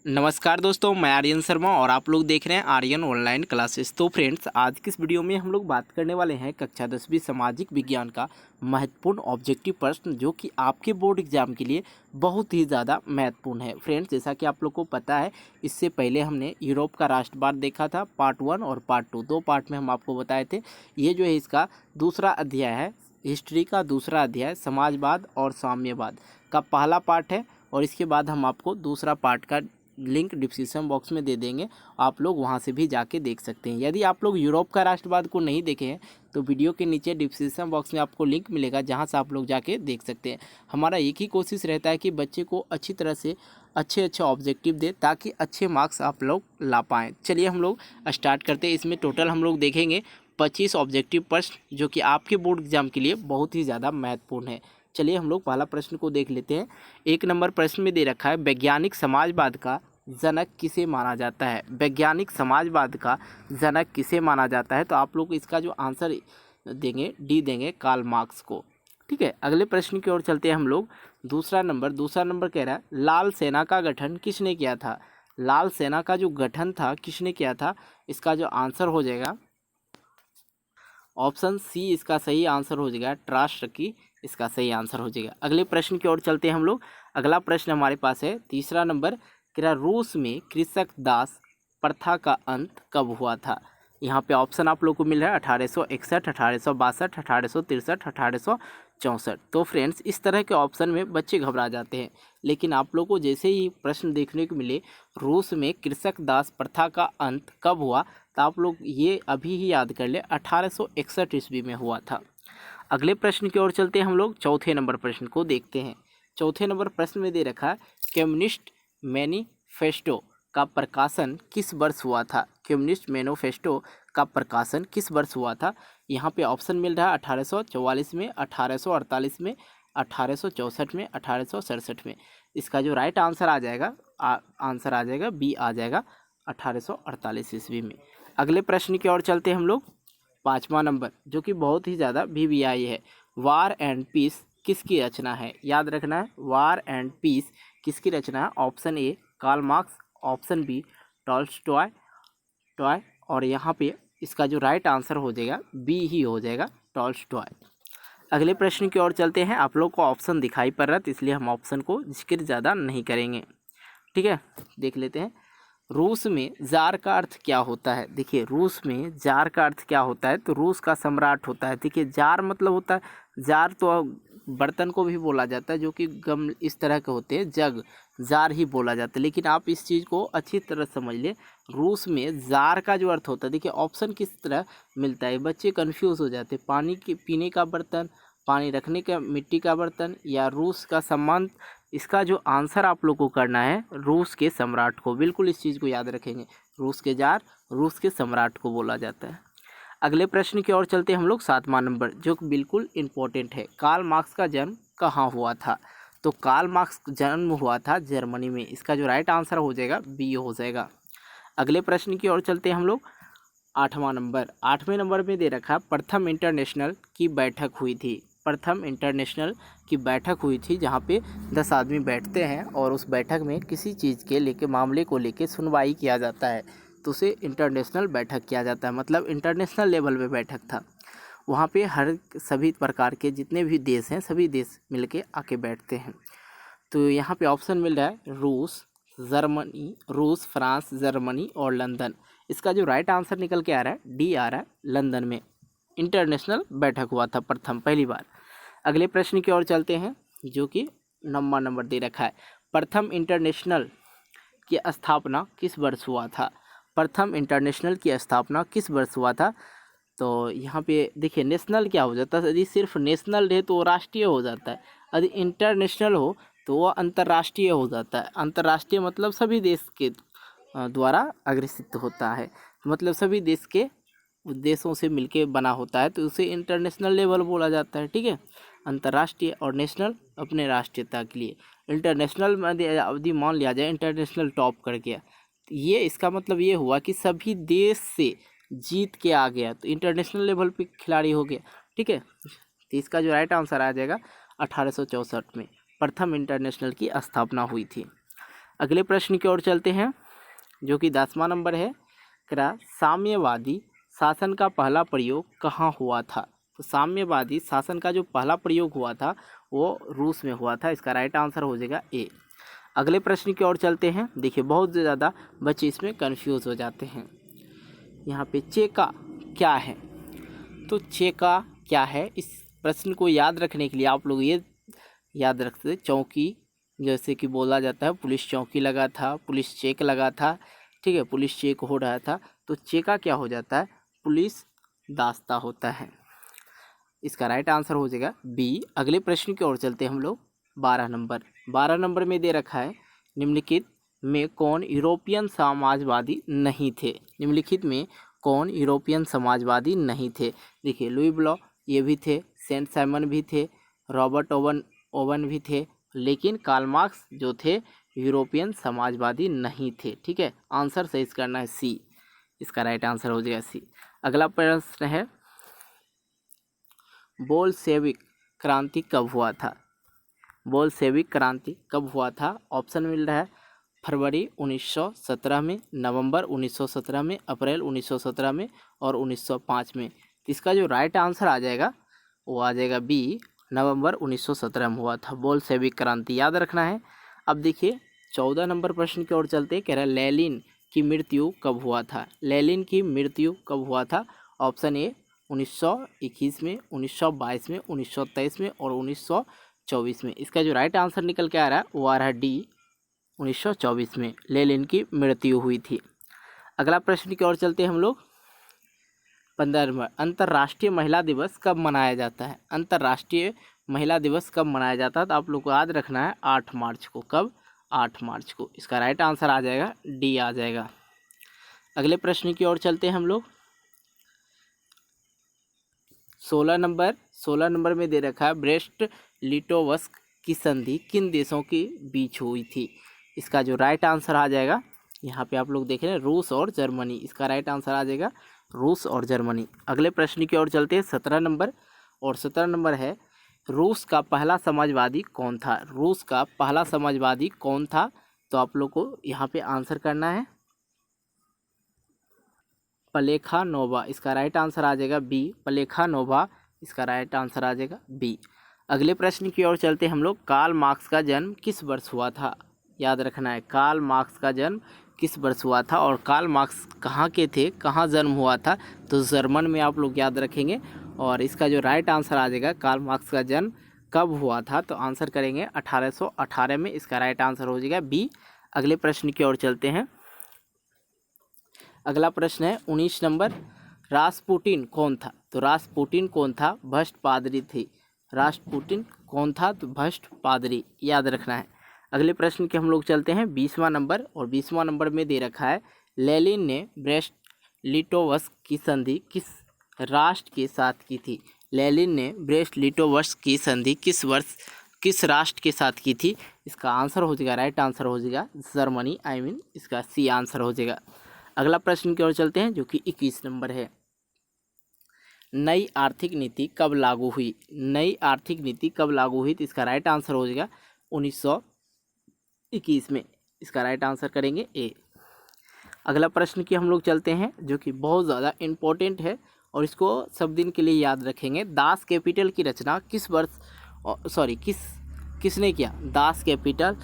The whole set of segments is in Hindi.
नमस्कार दोस्तों, मैं आर्यन शर्मा और आप लोग देख रहे हैं आर्यन ऑनलाइन क्लासेस। तो फ्रेंड्स, आज की इस वीडियो में हम लोग बात करने वाले हैं कक्षा 10वीं सामाजिक विज्ञान का महत्वपूर्ण ऑब्जेक्टिव प्रश्न, जो कि आपके बोर्ड एग्जाम के लिए बहुत ही ज़्यादा महत्वपूर्ण है। फ्रेंड्स, जैसा कि आप लोग को पता है, इससे पहले हमने यूरोप का राष्ट्रवाद देखा था, पार्ट 1 और पार्ट 2, दो पार्ट में हम आपको बताए थे। ये जो है इसका दूसरा अध्याय है, हिस्ट्री का दूसरा अध्याय समाजवाद और साम्यवाद का पहला पार्ट है। और इसके बाद हम आपको दूसरा पार्ट का लिंक डिस्क्रिप्शन बॉक्स में दे देंगे, आप लोग वहां से भी जाके देख सकते हैं। यदि आप लोग यूरोप का राष्ट्रवाद को नहीं देखे हैं तो वीडियो के नीचे डिस्क्रिप्शन बॉक्स में आपको लिंक मिलेगा, जहां से आप लोग जाके देख सकते हैं। हमारा एक ही कोशिश रहता है कि बच्चे को अच्छी तरह से अच्छे ऑब्जेक्टिव दे, ताकि अच्छे मार्क्स आप लोग ला पाएँ। चलिए हम लोग स्टार्ट करते हैं। इसमें टोटल हम लोग देखेंगे 25 ऑब्जेक्टिव प्रश्न, जो कि आपके बोर्ड एग्जाम के लिए बहुत ही ज़्यादा महत्वपूर्ण है। चलिए हम लोग पहला प्रश्न को देख लेते हैं। 1 नंबर प्रश्न में दे रखा है, वैज्ञानिक समाजवाद का जनक किसे माना जाता है। वैज्ञानिक समाजवाद का जनक किसे माना जाता है, तो आप लोग इसका जो आंसर देंगे डी देंगे, कार्ल मार्क्स को। ठीक है, अगले प्रश्न की ओर चलते हैं हम लोग। दूसरा नंबर कह रहा है, लाल सेना का गठन किसने किया था। लाल सेना का जो गठन था किसने किया था, इसका जो आंसर हो जाएगा ऑप्शन सी, इसका सही आंसर हो जाएगा ट्रास्ट्रकी, इसका सही आंसर हो जाएगा। अगले प्रश्न की ओर चलते हैं हम लोग। अगला प्रश्न हमारे पास है तीसरा नंबर, कि रूस में कृषक दास प्रथा का अंत कब हुआ था। यहाँ पे ऑप्शन आप लोग को मिल रहा है 1861, 1862, 1863, 1864। तो फ्रेंड्स, इस तरह के ऑप्शन में बच्चे घबरा जाते हैं, लेकिन आप लोग को जैसे ही प्रश्न देखने को मिले रूस में कृषक दास प्रथा का अंत कब हुआ, तो आप लोग ये अभी ही याद कर ले, 1861 ईस्वी में हुआ था। अगले प्रश्न की ओर चलते हैं हम लोग। चौथे नंबर प्रश्न को देखते हैं। चौथे नंबर प्रश्न में दे रखा है, कम्युनिस्ट मैनिफेस्टो का प्रकाशन किस वर्ष हुआ था। कम्युनिस्ट मैनिफेस्टो का प्रकाशन किस वर्ष हुआ था। यहाँ पे ऑप्शन मिल रहा है 1844 में, 1848 में, 1864 में, 1867 में। इसका जो राइट आंसर आ जाएगा आंसर आ जाएगा बी आ जाएगा 1848 ईस्वी में। अगले प्रश्न की ओर चलते हैं हम लोग। 5वां नंबर, जो कि बहुत ही ज़्यादा VVI है, वार एंड पीस किसकी रचना है। याद रखना है, वार एंड पीस किसकी रचना है। Option A Karl Marx, option B Tolstoy toy, और यहाँ पे इसका जो राइट आंसर हो जाएगा बी ही हो जाएगा, टॉल्स्टॉय। अगले प्रश्न की ओर चलते हैं। आप लोग को ऑप्शन दिखाई पड़ रहा है, तो इसलिए हम ऑप्शन को जिक्र ज़्यादा नहीं करेंगे। ठीक है, देख लेते हैं। रूस में जार का अर्थ क्या होता है। देखिए, रूस में जार का अर्थ क्या होता है, तो रूस का सम्राट होता है। देखिए, जार मतलब होता है, जार तो बर्तन को भी बोला जाता है, जो कि गम इस तरह के होते हैं, जग, जार ही बोला जाता है। लेकिन आप इस चीज़ को अच्छी तरह समझ ले, रूस में जार का जो अर्थ होता है, देखिए ऑप्शन किस तरह मिलता है, बच्चे कन्फ्यूज़ हो जाते हैं। पानी के पीने का बर्तन, पानी रखने का मिट्टी का बर्तन, या रूस का सम्मान। इसका जो आंसर आप लोग को करना है रूस के सम्राट को। बिल्कुल इस चीज़ को याद रखेंगे, रूस के जार रूस के सम्राट को बोला जाता है। अगले प्रश्न की ओर चलते हैं हम लोग। 7वां नंबर, जो बिल्कुल इम्पोर्टेंट है, कार्ल मार्क्स का जन्म कहाँ हुआ था। तो कार्ल मार्क्स जन्म हुआ था जर्मनी में। इसका जो राइट आंसर हो जाएगा बी हो जाएगा। अगले प्रश्न की ओर चलते हैं हम लोग। 8वां नंबर, 8वें नंबर में दे रखा, प्रथम इंटरनेशनल की बैठक हुई थी। प्रथम इंटरनेशनल की बैठक हुई थी, जहाँ पे 10 आदमी बैठते हैं और उस बैठक में किसी चीज़ के लेके, मामले को लेके सुनवाई किया जाता है, तो उसे इंटरनेशनल बैठक किया जाता है। मतलब इंटरनेशनल लेवल पे बैठक था। वहाँ पे हर सभी प्रकार के जितने भी देश हैं, सभी देश मिलके आके बैठते हैं। तो यहाँ पे ऑप्शन मिल रहा है रूस, जर्मनी, रूस, फ्रांस, जर्मनी और लंदन। इसका जो राइट आंसर निकल के आ रहा है डी आ रहा है, लंदन में इंटरनेशनल बैठक हुआ था प्रथम, पहली बार। अगले प्रश्न की ओर चलते हैं, जो कि 9वां नंबर दे रखा है, प्रथम इंटरनेशनल की स्थापना किस वर्ष हुआ था। प्रथम इंटरनेशनल की स्थापना किस वर्ष हुआ था। तो यहाँ पे देखिए, नेशनल क्या हो जाता है, यदि सिर्फ नेशनल रहे तो वो राष्ट्रीय हो जाता है, यदि इंटरनेशनल हो तो वह अंतर्राष्ट्रीय हो जाता है। अंतर्राष्ट्रीय मतलब सभी देश के द्वारा अग्रेसित होता है, मतलब सभी देश के देशों से मिलके बना होता है, तो उसे इंटरनेशनल लेवल बोला जाता है। ठीक है, अंतर्राष्ट्रीय और नेशनल अपने राष्ट्रीयता के लिए। इंटरनेशनल में यदि मान लिया जाए इंटरनेशनल टॉप कर गया, ये इसका मतलब ये हुआ कि सभी देश से जीत के आ गया, तो इंटरनेशनल लेवल पे खिलाड़ी हो गया। ठीक है, तो इसका जो राइट आंसर आ जाएगा 1864 में प्रथम इंटरनेशनल की स्थापना हुई थी। अगले प्रश्न की ओर चलते हैं जो कि 10वां नंबर है। करा साम्यवादी शासन का पहला प्रयोग कहाँ हुआ था? तो साम्यवादी शासन का जो पहला प्रयोग हुआ था वो रूस में हुआ था। इसका राइट आंसर हो जाएगा ए। अगले प्रश्न की ओर चलते हैं। देखिए बहुत ज़्यादा बच्चे इसमें कंफ्यूज हो जाते हैं। यहाँ पे चेका क्या है? तो चेका क्या है, इस प्रश्न को याद रखने के लिए आप लोग ये याद रखते, चौकी जैसे कि बोला जाता है, पुलिस चौकी लगा था, पुलिस चेक लगा था, ठीक है, पुलिस चेक हो रहा था, तो चेका क्या हो जाता है? पुलिस दास्ता होता है। इसका राइट आंसर हो जाएगा बी। अगले प्रश्न की ओर चलते हैं हम लोग। 12 नंबर में दे रखा है, निम्नलिखित में कौन यूरोपियन समाजवादी नहीं थे? निम्नलिखित में कौन यूरोपियन समाजवादी नहीं थे? देखिए लुई ब्लॉ ये भी थे, सेंट साइमन भी थे, रॉबर्ट ओवन भी थे, लेकिन कार्ल मार्क्स जो थे यूरोपियन समाजवादी नहीं थे। ठीक है, आंसर सही करना है सी। इसका राइट आंसर हो जाएगा सी। अगला प्रश्न है, बोल्शेविक क्रांति कब हुआ था? बोल्शेविक क्रांति कब हुआ था? ऑप्शन मिल रहा है फरवरी 1917 में, नवंबर 1917 में, अप्रैल 1917 में और 1905 में। तो इसका जो राइट आंसर आ जाएगा वो आ जाएगा बी, नवंबर 1917 में हुआ था बोल्शेविक क्रांति, याद रखना है। अब देखिए 14 नंबर प्रश्न की ओर चलते हैं। कह रहा है लेनिन की मृत्यु कब हुआ था? लेनिन की मृत्यु कब हुआ था? ऑप्शन ए 1921 में, 1922 में, 1923 में और 1924 में। इसका जो राइट आंसर निकल के आ रहा है वो आ रहा है डी, 1924 में लेनिन की मृत्यु हुई थी। अगला प्रश्न की ओर चलते हैं हम लोग। 15 नंबर, अंतर्राष्ट्रीय महिला दिवस कब मनाया जाता है? अंतर्राष्ट्रीय महिला दिवस कब मनाया जाता है? तो आप लोग को याद रखना है 8 मार्च को। कब? 8 मार्च को। इसका राइट आंसर आ जाएगा डी आ जाएगा। अगले प्रश्न की ओर चलते हैं हम लोग। 16 नंबर में दे रखा है, ब्रेस्ट लिटोवस्क की संधि किन देशों के बीच हुई थी? इसका जो राइट आंसर आ जाएगा, यहाँ पे आप लोग देख रहे हैं रूस और जर्मनी। इसका राइट आंसर आ जाएगा रूस और जर्मनी। अगले प्रश्न की ओर चलते हैं 17 नंबर, और 17 नंबर है, रूस का पहला समाजवादी कौन था? रूस का पहला समाजवादी कौन था? तो आप लोग को यहाँ पे आंसर करना है प्लेखानोवा। इसका राइट आंसर आ जाएगा बी, प्लेखानोवा। इसका राइट आंसर आ जाएगा बी। अगले प्रश्न की ओर चलते हम लोग। कार्ल मार्क्स का जन्म किस वर्ष हुआ था? याद रखना है कार्ल मार्क्स का जन्म किस वर्ष हुआ था, और कार्ल मार्क्स कहाँ के थे, कहाँ जन्म हुआ था? तो जर्मन में आप लोग याद रखेंगे। और इसका जो राइट आंसर आ जाएगा, कार्ल मार्क्स का जन्म कब हुआ था, तो आंसर करेंगे 1818 में। इसका राइट आंसर हो जाएगा बी। अगले प्रश्न की ओर चलते हैं। अगला प्रश्न है 19 नंबर, रासपुटिन कौन था? तो रासपुटिन कौन था? भ्रष्ट पादरी थे। रासपुटिन कौन था? तो भ्रष्ट पादरी, याद रखना है। अगले प्रश्न के हम लोग चलते हैं 20वां नंबर, और 20वां नंबर में दे रखा है, लेनिन ने ब्रेस्ट लिटोवस्क की संधि किस राष्ट्र के साथ की थी? लेनिन ने ब्रेस्ट लिटोवस्क की संधि किस वर्ष किस राष्ट्र के साथ की थी? इसका आंसर हो जाएगा, राइट आंसर हो जाएगा जर्मनी, इसका सी आंसर हो जाएगा। अगला प्रश्न की ओर चलते हैं जो कि 21 नंबर है, नई आर्थिक नीति कब लागू हुई? नई आर्थिक नीति कब लागू हुई? तो इसका राइट आंसर हो जाएगा 1921 में। इसका राइट आंसर करेंगे ए। अगला प्रश्न की हम लोग चलते हैं जो कि बहुत ज़्यादा इम्पोर्टेंट है और इसको सब दिन के लिए याद रखेंगे। दास कैपिटल की रचना किस वर्ष किसने किया? दास कैपिटल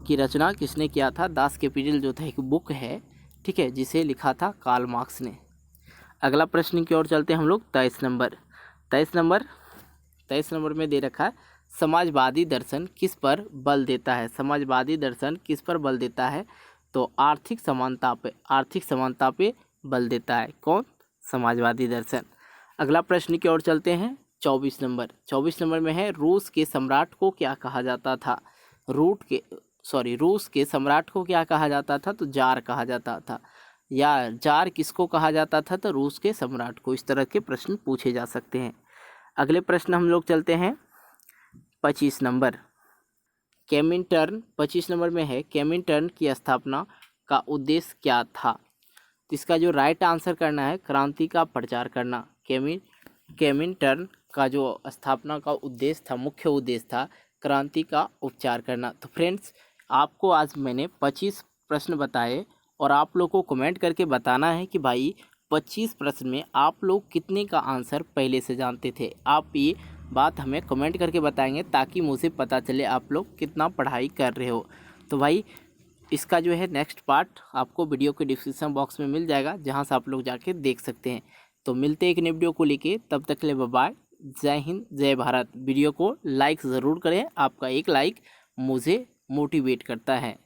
की रचना किसने किया था? दास कैपिटल जो था एक बुक है, ठीक है, जिसे लिखा था कार्ल मार्क्स ने। अगला प्रश्न की ओर चलते हैं हम लोग। 23 नंबर में दे रखा है, समाजवादी दर्शन किस पर बल देता है? समाजवादी दर्शन किस पर बल देता है? तो आर्थिक समानता पे बल देता है। कौन? समाजवादी दर्शन। अगला प्रश्न की ओर चलते हैं 24 नंबर में है, रूस के सम्राट को क्या कहा जाता था? रूस के सम्राट को क्या कहा जाता था? तो जार कहा जाता था। या जार किसको कहा जाता था? तो रूस के सम्राट को। इस तरह के प्रश्न पूछे जा सकते हैं। अगले प्रश्न हम लोग चलते हैं 25 नंबर, केमिंटर्न। 25 नंबर में है, केमिंटर्न की स्थापना का उद्देश्य क्या था? तो इसका जो राइट आंसर करना है, क्रांति का प्रचार करना। केमिंटर्न का जो स्थापना का उद्देश्य था, मुख्य उद्देश्य था क्रांति का उपचार करना। तो फ्रेंड्स, आपको आज मैंने 25 प्रश्न बताए और आप लोग को कमेंट करके बताना है कि भाई 25 प्रश्न में आप लोग कितने का आंसर पहले से जानते थे। आप ये बात हमें कमेंट करके बताएंगे ताकि मुझे पता चले आप लोग कितना पढ़ाई कर रहे हो। तो भाई इसका जो है नेक्स्ट पार्ट आपको वीडियो के डिस्क्रिप्शन बॉक्स में मिल जाएगा, जहां से आप लोग जाके देख सकते हैं। तो मिलते हैं एक नई वीडियो को लेके, तब तक के लिए बाय बाय। जय हिंद, जय भारत। वीडियो को लाइक ज़रूर करें, आपका एक लाइक मुझे मोटिवेट करता है।